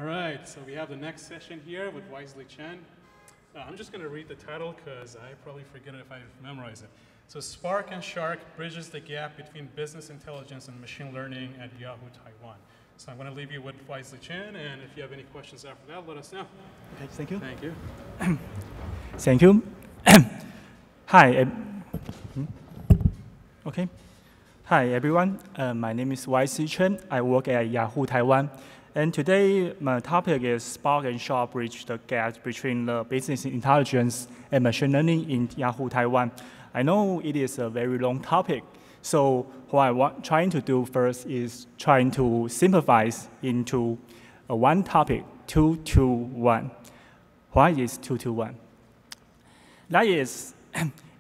All right, so we have the next session here with Chen. I'm just going to read the title because I probably forget it if I memorize it. So Spark and Shark bridges the gap between business intelligence and machine learning at Yahoo Taiwan. So I'm going to leave you with Chen, and if you have any questions after that, let us know. Okay, thank you. Thank you. Thank you. Hi. Okay. Hi, everyone. My name is Chen. I work at Yahoo Taiwan. And today, my topic is Spark and Shark bridge the gap between the business intelligence and machine learning in Yahoo Taiwan. I know it is a very long topic. So what I'm trying to do first is trying to simplify into one topic, 221. Why is 221? That is,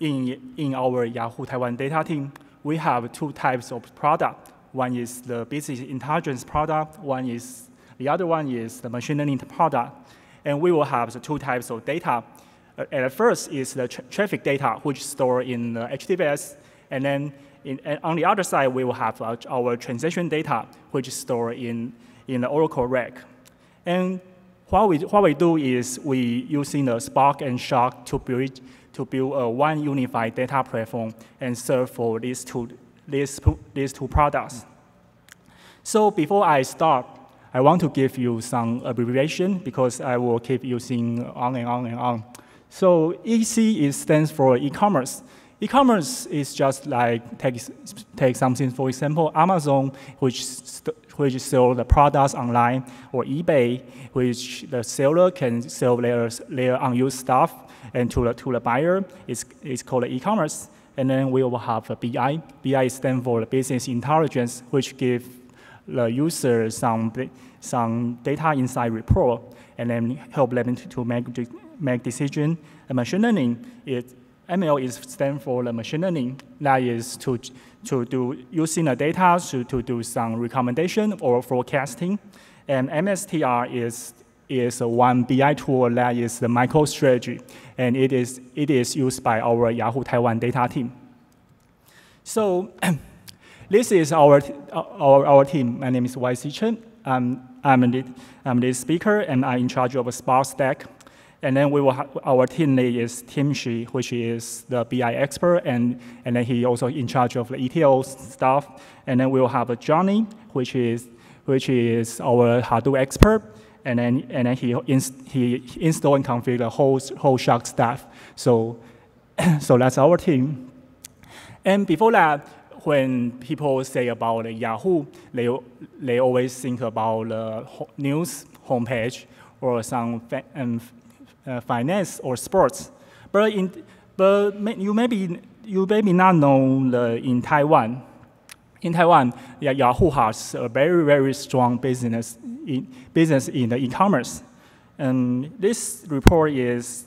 in our Yahoo Taiwan data team, we have two types of product. One is the business intelligence product. The other one is the machine learning product. And we will have the two types of data. At first is the traffic data, which is stored in the HDFS. And then on the other side, we will have our transaction data, which is stored in the Oracle rack. And what we do is we using the Spark and Shark to build one unified data platform and serve for these two products. So before I start, I want to give you some abbreviation because I will keep using on and on and on. So EC stands for e-commerce. E-commerce is just like take something, for example, Amazon, which sell the products online, or eBay, which the seller can sell their unused stuff, and to the buyer, it's called e-commerce. And then we will have a BI. BI stands for business intelligence, which gives the user some data insight report, and then help them to make decision. And machine learning, ML stands for the machine learning. That is to do using the data to do some recommendation or forecasting. And MSTR is one BI tool that is the MicroStrategy, and it is used by our Yahoo Taiwan data team. So this is our team. My name is Chen. I'm the speaker, and I'm in charge of a Spark stack. And then we will have our team lead is Tim Shi, which is the BI expert, and then he also in charge of the ETL stuff. And then we will have Johnny, which is our Hadoop expert, and then he install and configure the whole Shark staff. So that's our team. And before that, when people say about Yahoo, they always think about the news homepage or some finance or sports. But you maybe not know in Taiwan. In Taiwan, Yahoo has a very, very strong business in the e-commerce. And this report is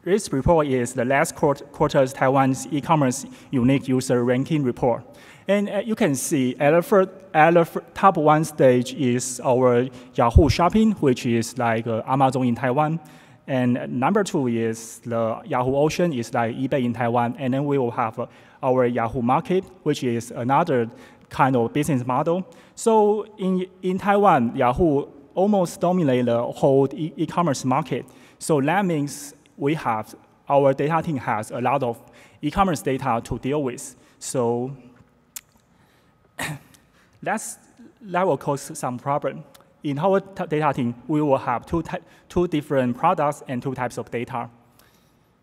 the last quarter's Taiwan's e-commerce unique user ranking report. And you can see at the top one stage is our Yahoo Shopping, which is like Amazon in Taiwan. And number two is the Yahoo Ocean, is like eBay in Taiwan. And then we will have our Yahoo Market, which is another kind of business model. So in Taiwan, Yahoo almost dominates the whole e-commerce market. So that means our data team has a lot of e-commerce data to deal with. So that will cause some problem. In our data team, we will have two different products and two types of data.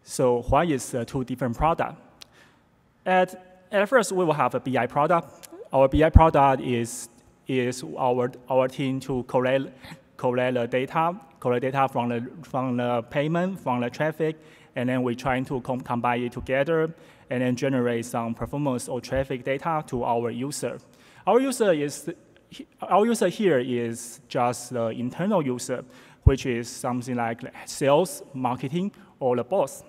So what is two different products? At first, we will have a BI product. Our BI product is our team to collect the data from the payment, from the traffic, and then we trying to combine it together and then generate some performance or traffic data to our user. Our user here is just the internal user, which is something like sales, marketing, or the boss.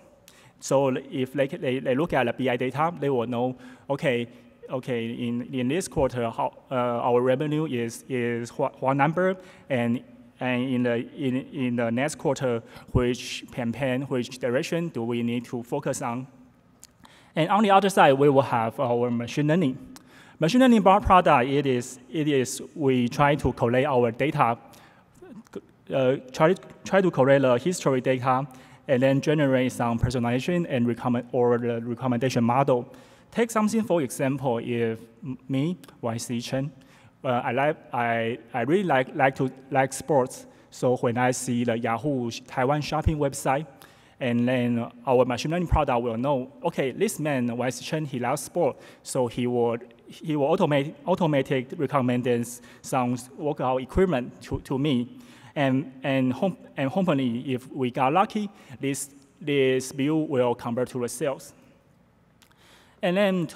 So if they look at the BI data, they will know, okay, in this quarter, our revenue is what number, and in the next quarter, which campaign, which direction do we need to focus on? And on the other side, we will have our machine learning. Machine learning product, it is we try to collect our data try to correlate the history data and then generate some personalization and the recommendation model. Take something, for example, if me, YC Chen, I really like sports. So when I see the Yahoo Taiwan shopping website, and then our machine learning product will know, okay, this man, YC Chen, he loves sport, so he will automatic recommend some workout equipment to me. And hopefully, if we got lucky, this view will convert to the sales. And then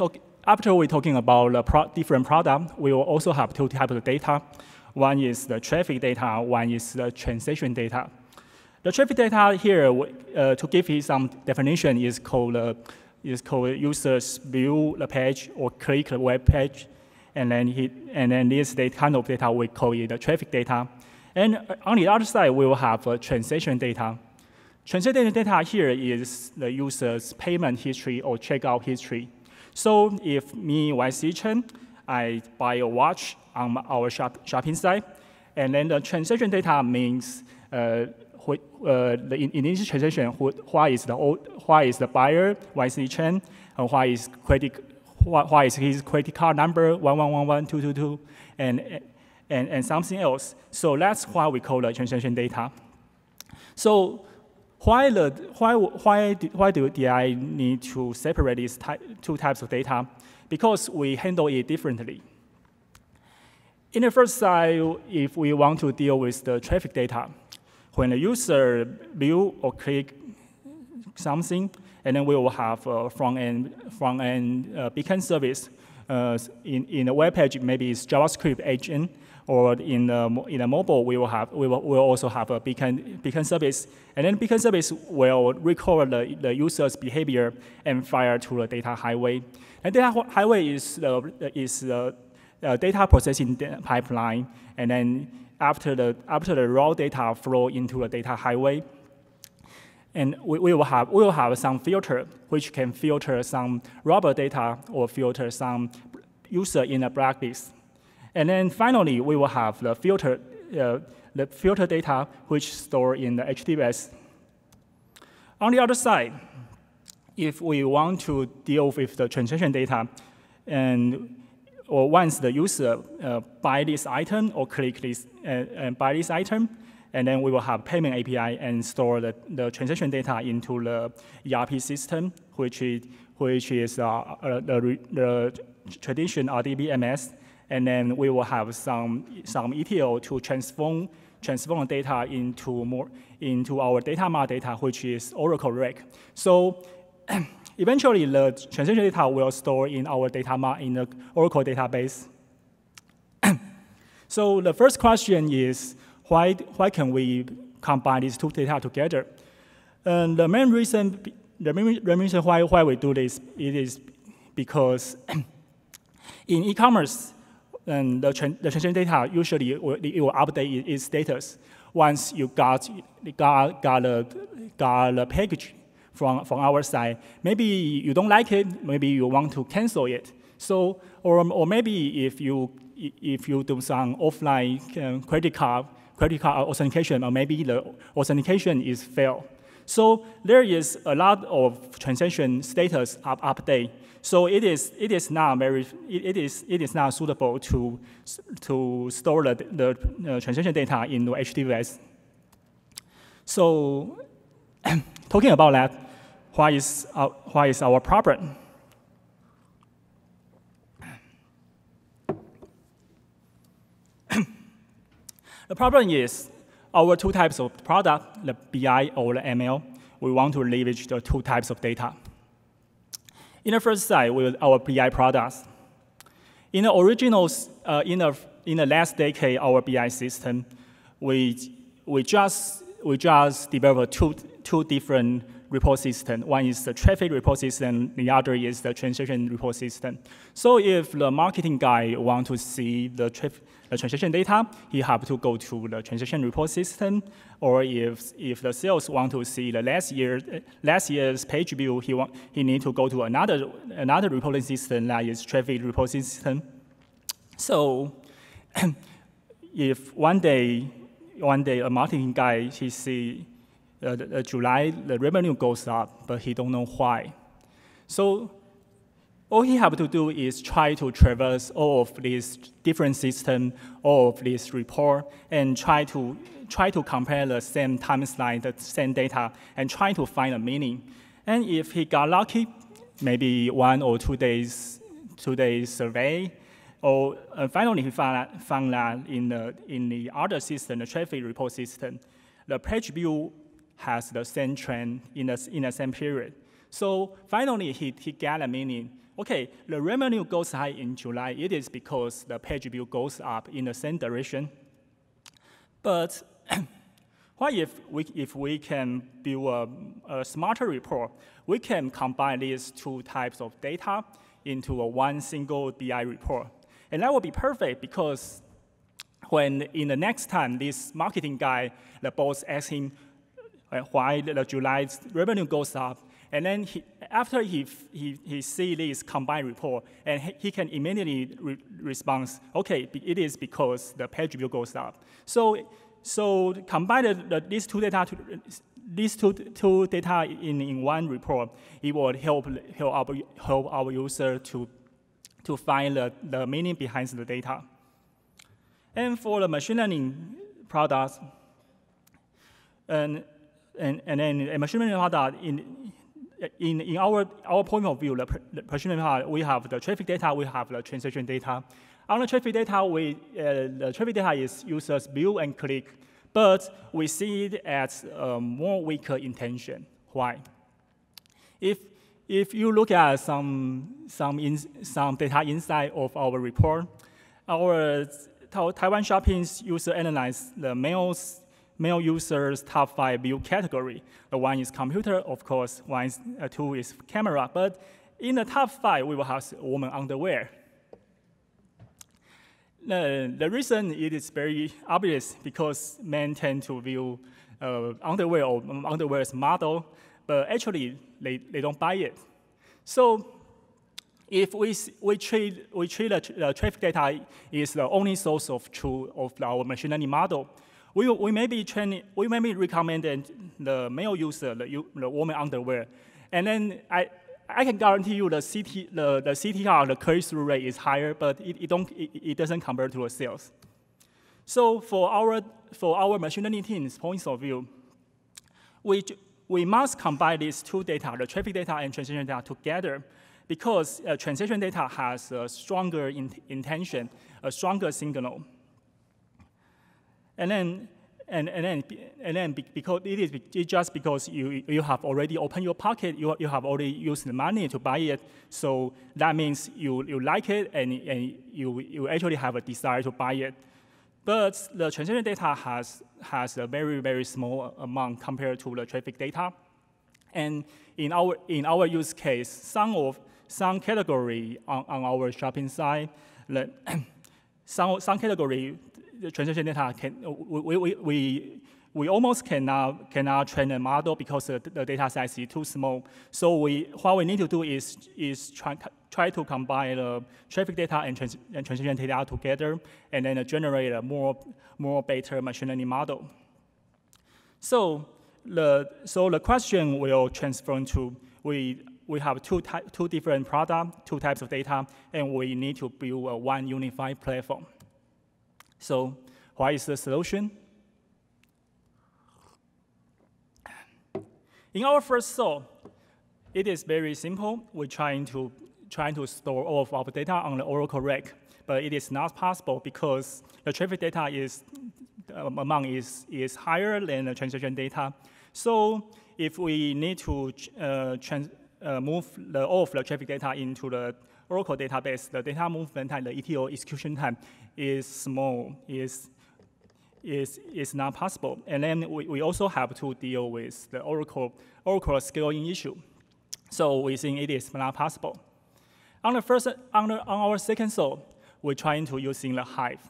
after we're talking about the different product, we will also have two types of data. One is the traffic data, one is the transaction data. The traffic data here, to give you some definition, is called users view the page or click the web page, and then this kind of data we call it the traffic data. And on the other side, we will have transaction data. Transaction data here is the user's payment history or checkout history. So if me, YC Chen, I buy a watch on our shopping site, and then the transaction data means the initial transaction, why is the buyer, YC Chen, and why is his credit card number 1111222, and something else. So that's why we call the transaction data. So why do I need to separate these two types of data? Because we handle it differently. In the first side, if we want to deal with the traffic data, when the user view or click something, and then we will have front-end beacon service. In a web page, maybe it's JavaScript agent, or in a mobile, we will also have a beacon service, and then beacon service will record the user's behavior and fire to the data highway. And data highway is the data processing pipeline, and then after the raw data flow into the data highway, and we will have some filter which can filter some robber data or filter some user in a blacklist. And then finally, we will have the filter data which store in the HDFS. On the other side, if we want to deal with the transaction data, or once the user buy this item or click this and buy this item, and then we will have payment API and store the transaction data into the ERP system, which is the tradition RDBMS, and then we will have some ETL to transform the data into our data mart data, which is Oracle Rec. So eventually, the transaction data will store in our data mart in the Oracle database. So the first question is, why can we combine these two data together? And the main reason why we do this, it is because in e-commerce, the transaction data usually it will update its status once you got a package from our side. Maybe you don't like it, maybe you want to cancel it. So, or maybe if you do some offline credit card authentication, or maybe the authentication is failed. So there is a lot of transaction status update. So it is not suitable to store the transaction data in the HDFS. So talking about that, why is our problem? The problem is our two types of product, the BI or the ML, we want to leverage the two types of data. In the first side, with our BI products. In the originals, in the last decade, our BI system, we just developed two different report systems. One is the traffic report system, the other is the transaction report system. So if the marketing guy wants to see the transaction data, he have to go to the transaction report system, or if the sales want to see the last year's page view, he need to go to another reporting system, that is traffic reporting system. So if one day one day a marketing guy, he see July the revenue goes up, but he don't know why. So all he have to do is try to traverse all of these different systems, all of these report, and try to compare the same timeline, the same data, and try to find a meaning. And if he got lucky, maybe 1 or 2 days survey, or finally he found that in the other system, the traffic report system, the page view has the same trend in the same period. So finally he got a meaning. Okay, the revenue goes high in July. It is because the page view goes up in the same direction. But what if we can build a smarter report? We can combine these two types of data into one single BI report. And that would be perfect because when in the next time this marketing guy, the boss asks him why the July's revenue goes up, and then after he see this combined report, and he can immediately respond, okay, it is because the page view goes up. So combine these two data in one report, it will help our user to find the meaning behind the data. And for the machine learning products, and then a machine learning product in our point of view, the machine learning product, we have the traffic data, we have the transaction data. On the traffic data, the traffic data is users view and click, but we see it as more weaker intention. Why? If you look at some data inside of our report, our Taiwan Shopping's user analyze the male users' top 5 view category. The one is computer, of course. Two is camera. But in the top 5, we will have woman underwear. The reason it is very obvious because men tend to view underwear or underwear as model, but actually they don't buy it. So if we treat the traffic data is the only source of truth of our machine learning model, we may be recommending the male user the woman underwear, and then I can guarantee you the CTR, the click-through rate is higher, but it doesn't compare to the sales. So for our machine learning team's point of view, we must combine these two data, the traffic data and transaction data together, because transaction data has a stronger intention, a stronger signal. And then because it's just because you have already opened your pocket, you have already used the money to buy it, so that means you like it and you actually have a desire to buy it. But the transaction data has a very, very small amount compared to the traffic data. And in our use case, some category on our shopping site, some category the transaction data we almost cannot train a model because the data size is too small. So what we need to do is try to combine the traffic data and transaction data together, and then generate a more better machine learning model. So the question will transform to we have two different products, two types of data, and we need to build one unified platform. So what is the solution? In our first thought, it is very simple. We're trying to store all of our data on the Oracle rack, but it is not possible because the traffic data amount is higher than the transaction data. So if we need to move all of the traffic data into the Oracle database, the data movement time, the ETL execution time is small, is not possible. And then we also have to deal with the Oracle scaling issue. So we think it is not possible. On our second thought, we're trying to using the Hive.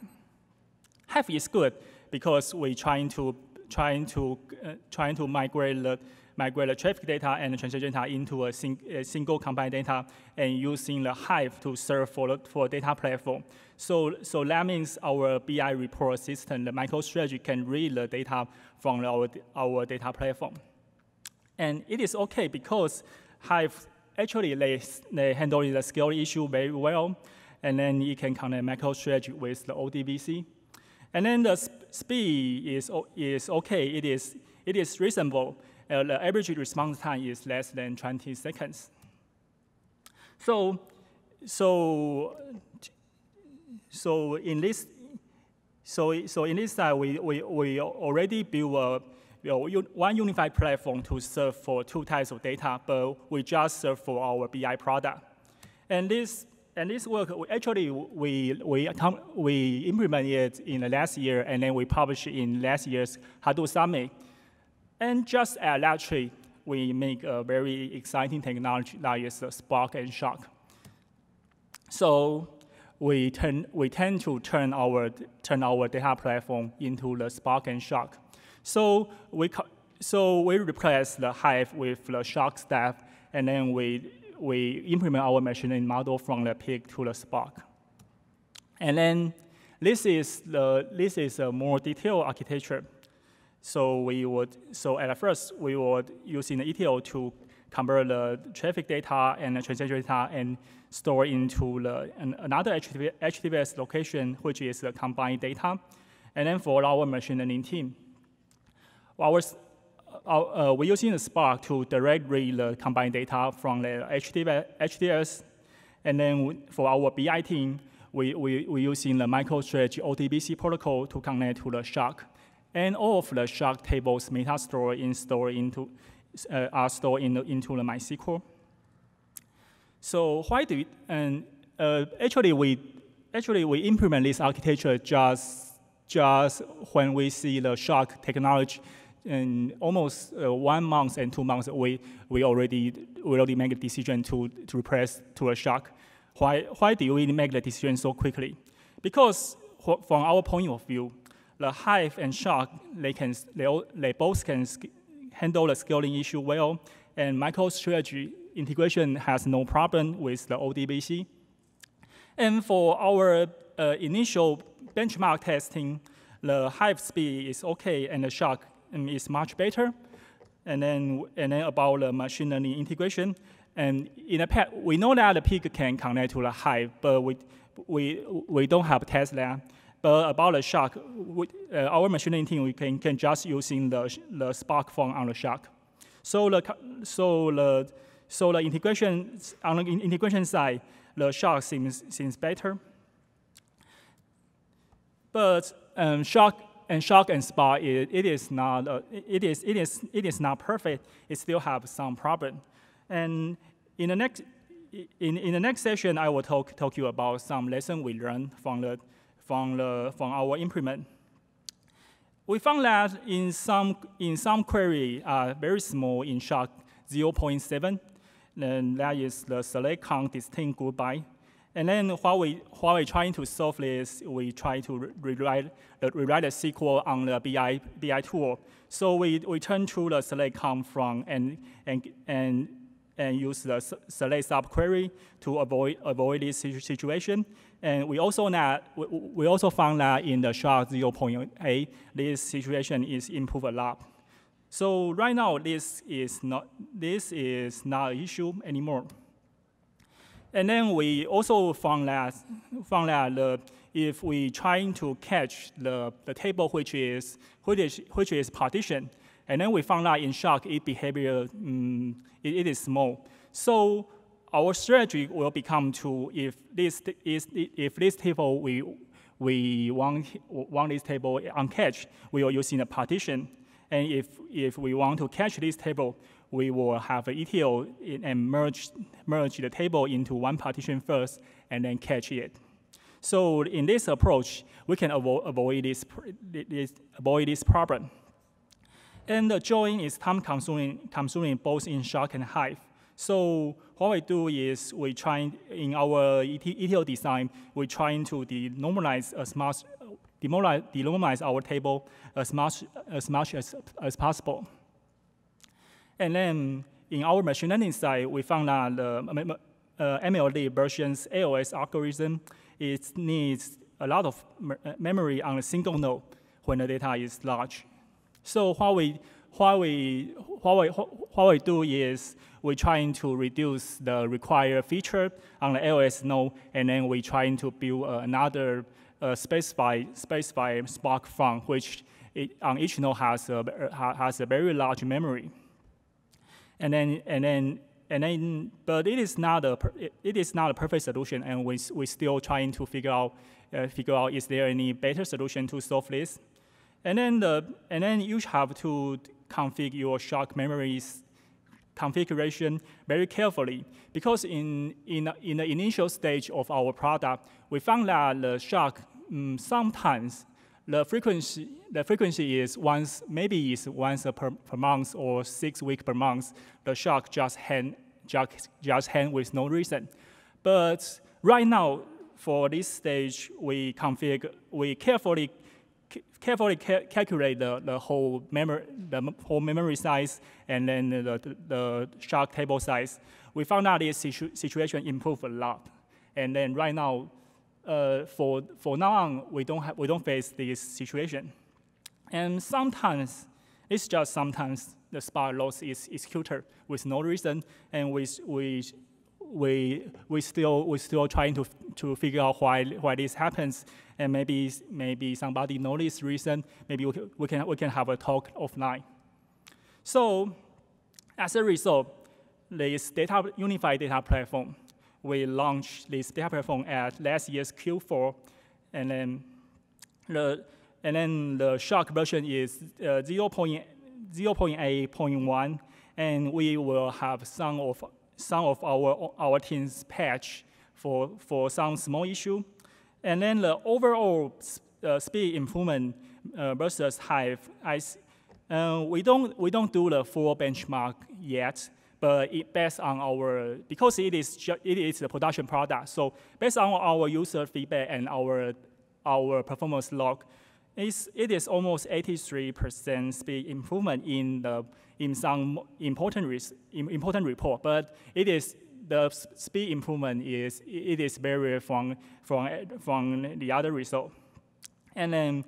Hive is good because we're trying to migrate migrate the traffic data and the transaction data into a single combined data and using the Hive to serve for data platform. So that means our BI report system, the MicroStrategy, can read the data from our data platform. And it is okay because Hive actually they handle the scale issue very well, and then you can connect MicroStrategy with the ODBC. And then the speed is okay. It is reasonable. The average response time is less than 20 seconds. So in this side, we already built one unified platform to serve for two types of data, but we just serve for our BI product. And this work, we implemented it in the last year, and then we published it in last year's Hadoop Summit. And just at that tree, we make a very exciting technology that is Spark and Shark. So we tend to turn our data platform into the Spark and Shark. So we replace the Hive with the Shark stack, and then we implement our machine learning model from the pig to the Spark. And then this is a more detailed architecture. So at first we would using the ETL to convert the traffic data and the transaction data and store into another HTTPS location, which is the combined data. And then for our machine learning team, we're using the Spark to directly read the combined data from the HTTPS. And then for our BI team, we're using the MicroStrategy ODBC protocol to connect to the Shark. And all of the Shark tables meta store are stored into the MySQL. So why do we, actually we implement this architecture just when we see the Shark technology. In almost 1 month and 2 months, we already make a decision to replace to a Shark. Why do we make the decision so quickly? Because from our point of view, the Hive and Shark they both can handle the scaling issue well, and MicroStrategy integration has no problem with the ODBC. And for our initial benchmark testing, the Hive speed is okay, and the Shark is much better. And then about the machine learning integration, and in the past, we know that the pig can connect to the Hive, but we don't have test that. But about the Shark, our machine learning team, we can just using the Spark form on the Shark. So the integration on the integration side, the Shark seems better. But Shark and Spark, it is not perfect. It still have some problem. And in the next session, I will talk you about some lessons we learned from our implement. We found that in some query very small in Shark 0.7, and that is the select count distinct group by. And then while we're trying to solve this, we try to rewrite the SQL on the BI tool. So we turn to the select count from and use the select subquery to avoid this situation. And we also found that in the Shark 0.8, this situation is improved a lot. So right now, this is not an issue anymore. And then we also found that if we trying to catch the table which is partition, and then we found that in Shark, its behavior it is small. So our strategy will become to if this table we want this table uncatched, we are using a partition. And if we want to catch this table, we will have an ETL and merge the table into one partition first and then catch it. So in this approach, we can avoid this problem. And the join is time consuming both in Shark and Hive. So what we do is we try in our ETL design, we trying to denormalize our table as much as possible. And then in our machine learning side, we found that the MLD version's AOS algorithm needs a lot of memory on a single node when the data is large. So what we do is we're trying to reduce the required feature on the AOS node, and then we're trying to build another specified Spark farm, which on each node has a very large memory. But it is not a perfect solution, and we're still trying to figure out is there any better solution to solve this. And then you have to configure your shark memories configuration very carefully, because in the initial stage of our product, we found that the shark sometimes the frequency is once per month or 6 weeks per month. The shark just hang with no reason. But right now, for this stage, we carefully calculate the whole memory size and then the shark table size. We found out this situation improved a lot. And then right now, for now on, we don't face this situation. And sometimes, it's just sometimes the Spark loss is executed with no reason, and we still trying to figure out why this happens, and maybe somebody knows this reason. Maybe we can have a talk offline. So as a result, this unified data platform, we launched this data platform at last year's Q4, and then the Shark version is 0.8.1, and we will have some of our team's patch for some small issue, and then the overall speed improvement versus Hive. We don't do the full benchmark yet. But based on because it is a production product, so based on our user feedback and our performance log, it is almost 83% speed improvement in some important report. But the speed improvement is vary from the other result, and then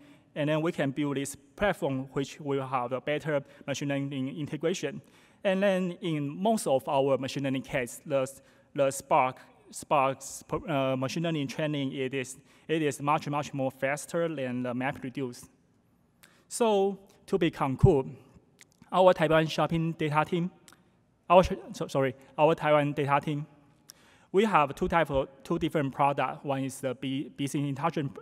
we can build this platform which will have a better machine learning integration. And then in most of our machine learning cases, the Spark's machine learning training, it is much more faster than the MapReduce. So to be conclude, our Taiwan Taiwan data team, we have two different products. One is the business intelligence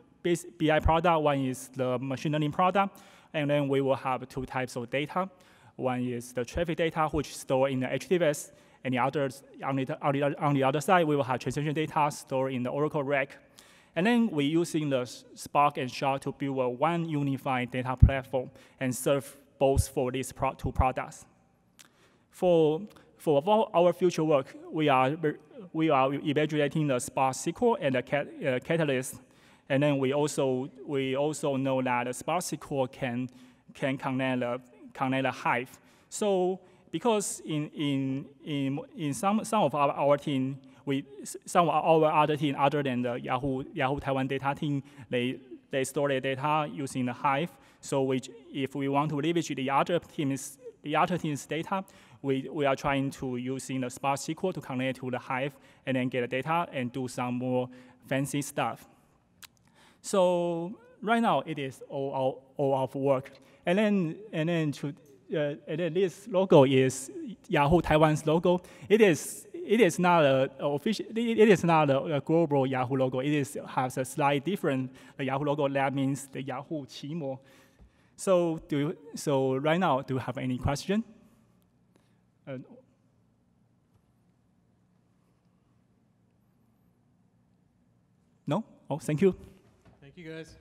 BI product, one is the machine learning product, and then we will have two types of data. One is the traffic data, which is stored in the HDFS, and the others, on the other side, we will have transaction data stored in the Oracle RAC. And then we're using the Spark and Shark to build one unified data platform and serve both for these two products. For our future work, we are evaluating the Spark SQL and the Catalyst, and then we also know that the Spark SQL can connect the Hive. So because in some of our team, some of our other team other than the Yahoo Taiwan data team, they store their data using the Hive. So if we want to leverage the other team's data, we are trying to using the Spark SQL to connect to the Hive and then get the data and do some more fancy stuff. So right now it is all of work. And then this logo is Yahoo Taiwan's logo. It is not a global Yahoo logo. It has a slight different Yahoo logo. That means the Yahoo Qimo. So right now, do you have any question? No? Oh, thank you. Thank you, guys.